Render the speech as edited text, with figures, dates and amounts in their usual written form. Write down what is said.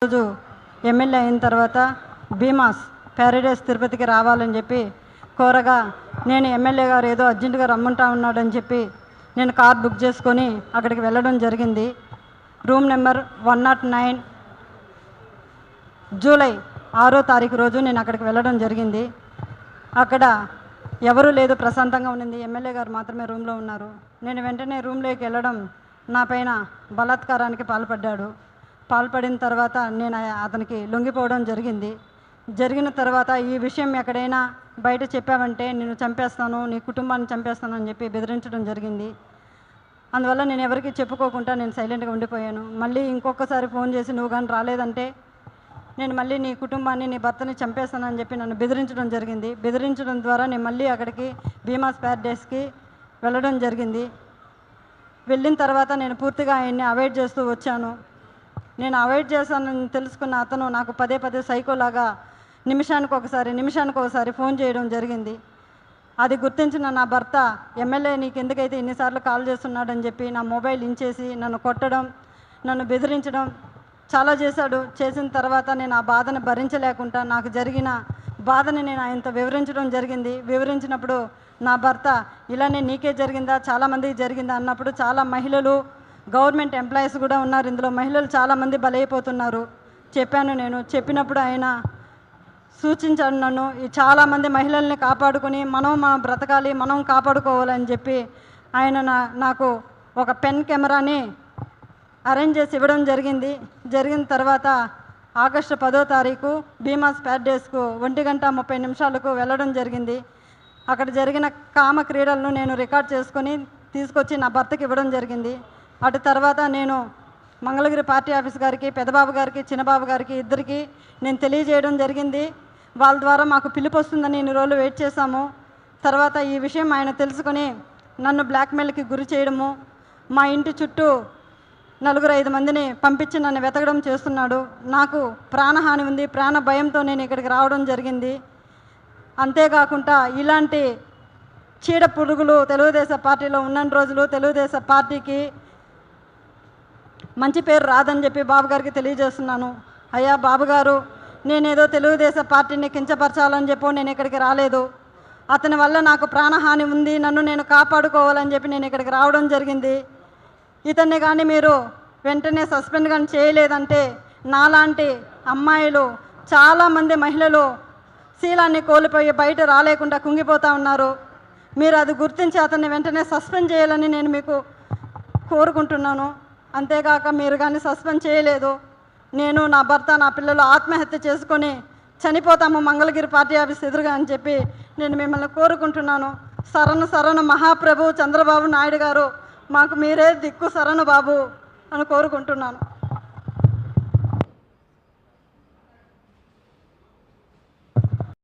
రోజు ఎమ్మెల్యే అయిన తర్వాత భీమాస్ ప్యారడైస్ తిరుపతికి రావాలని చెప్పి కోరగా నేను ఎమ్మెల్యే గారు ఏదో అర్జెంటుగా రమ్మంటా ఉన్నాడని చెప్పి నేను కార్ బుక్ చేసుకొని అక్కడికి వెళ్ళడం జరిగింది. రూమ్ నెంబర్ 109 జూలై 6వ తారీఖు రోజు నేను అక్కడికి వెళ్ళడం జరిగింది. అక్కడ ఎవరూ లేదు, ప్రశాంతంగా ఉండింది. ఎమ్మెల్యే గారు మాత్రమే రూమ్లో ఉన్నారు. నేను వెంటనే రూమ్లోకి వెళ్ళడం నా పైన బలాత్కారానికి పాల్పడిన తర్వాత నేను అతనికి లొంగిపోవడం జరిగిన తర్వాత ఈ విషయం ఎక్కడైనా బయట చెప్పావంటే నేను చంపేస్తాను, నీ కుటుంబాన్ని చంపేస్తాను అని చెప్పి బెదిరించడం జరిగింది. అందువల్ల నేను ఎవరికి చెప్పుకోకుండా నేను సైలెంట్గా ఉండిపోయాను. మళ్ళీ ఇంకొకసారి ఫోన్ చేసి నువ్వు కానీ రాలేదంటే నేను మళ్ళీ నీ కుటుంబాన్ని, నీ భర్తని చంపేస్తానని చెప్పి నన్ను బెదిరించడం జరిగింది. బెదిరించడం ద్వారా నేను మళ్ళీ అక్కడికి భీమాస్ ప్యారడైస్కి వెళ్ళడం జరిగింది. వెళ్ళిన తర్వాత నేను పూర్తిగా ఆయన్ని అవాయిడ్ చేస్తూ వచ్చాను. నేను అవాయిడ్ చేశానని తెలుసుకున్న అతను నాకు పదే సైకోలాగా నిమిషానికి ఒకసారి ఫోన్ చేయడం జరిగింది. అది గుర్తించిన నా భర్త, ఎమ్మెల్యే నీకు ఎందుకైతే ఇన్నిసార్లు కాల్ చేస్తున్నాడని చెప్పి నా మొబైల్ ఇంచేసి నన్ను కొట్టడం, నన్ను బెదిరించడం చాలా చేశాడు. చేసిన తర్వాత నేను ఆ బాధను భరించలేకుండా నాకు జరిగిన బాధని నేను ఆయనతో వివరించడం జరిగింది. వివరించినప్పుడు నా భర్త ఇలానే నీకే జరిగిందా, చాలామందికి జరిగిందా అన్నప్పుడు చాలా మహిళలు, గవర్నమెంట్ ఎంప్లాయీస్ కూడా ఉన్నారు, ఇందులో మహిళలు చాలామంది బలైపోతున్నారు చెప్పినప్పుడు ఆయన సూచించాడు నన్ను, ఈ చాలామంది మహిళల్ని కాపాడుకొని మనం బ్రతకాలి, మనం కాపాడుకోవాలని చెప్పి ఆయన నాకు ఒక పెన్ కెమెరాని అరేంజ్ చేసి ఇవ్వడం జరిగిన తర్వాత ఆగస్టు 10వ తారీఖు భీమాస్ ప్యారడైస్కు 1:30 వెళ్ళడం జరిగింది. అక్కడ జరిగిన కామ క్రీడలను నేను రికార్డ్ చేసుకొని తీసుకొచ్చి నా భర్తకి ఇవ్వడం జరిగింది. అటు తర్వాత నేను మంగళగిరి పార్టీ ఆఫీస్ గారికి, పెద్దబాబు గారికి, చిన్నబాబు గారికి ఇద్దరికి నేను తెలియజేయడం జరిగింది. వాళ్ళ ద్వారా మాకు పిలుపు వస్తుందని ఇన్ని రోజులు వెయిట్ చేశాము. తర్వాత ఈ విషయం ఆయన తెలుసుకొని నన్ను బ్లాక్మెయిల్కి గురి చేయడము, మా ఇంటి చుట్టూ 4-5 మందిని పంపించి నన్ను వెతకడం చేస్తున్నాడు. నాకు ప్రాణహాని ఉంది, ప్రాణ భయంతో నేను ఇక్కడికి రావడం జరిగింది. అంతేకాకుండా ఇలాంటి చీడ పురుగులు తెలుగుదేశం పార్టీలో ఉన్న రోజులు తెలుగుదేశం పార్టీకి మంచి పేరు రాదని చెప్పి బాబు గారికి తెలియజేస్తున్నాను. అయ్యా బాబుగారు, నేనేదో తెలుగుదేశం పార్టీని కించపరచాలని చెప్పి నేను ఇక్కడికి రాలేదు. అతని వల్ల నాకు ప్రాణహాని ఉంది, నన్ను నేను కాపాడుకోవాలని చెప్పి నేను ఇక్కడికి రావడం జరిగింది. ఇతన్ని కానీ మీరు వెంటనే సస్పెండ్ కానీ చేయలేదంటే నాలాంటి అమ్మాయిలు, చాలామంది మహిళలు శీలాన్ని కోల్పోయి బయట రాలేకుండా కుంగిపోతూ ఉన్నారు. మీరు అది గుర్తించి అతన్ని వెంటనే సస్పెండ్ చేయాలని నేను మీకు కోరుకుంటున్నాను. అంతేగాక మీరు కానీ సస్పెండ్ చేయలేదు, నేను, నా భర్త, నా పిల్లలు ఆత్మహత్య చేసుకొని చనిపోతాము మంగళగిరి పార్టీ ఆఫీస్ ఎదురుగా అని చెప్పి నేను మిమ్మల్ని కోరుకుంటున్నాను. శరణు మహాప్రభు చంద్రబాబు నాయుడు గారు, మాకు మీరే దిక్కు శరణు బాబు అని కోరుకుంటున్నాను.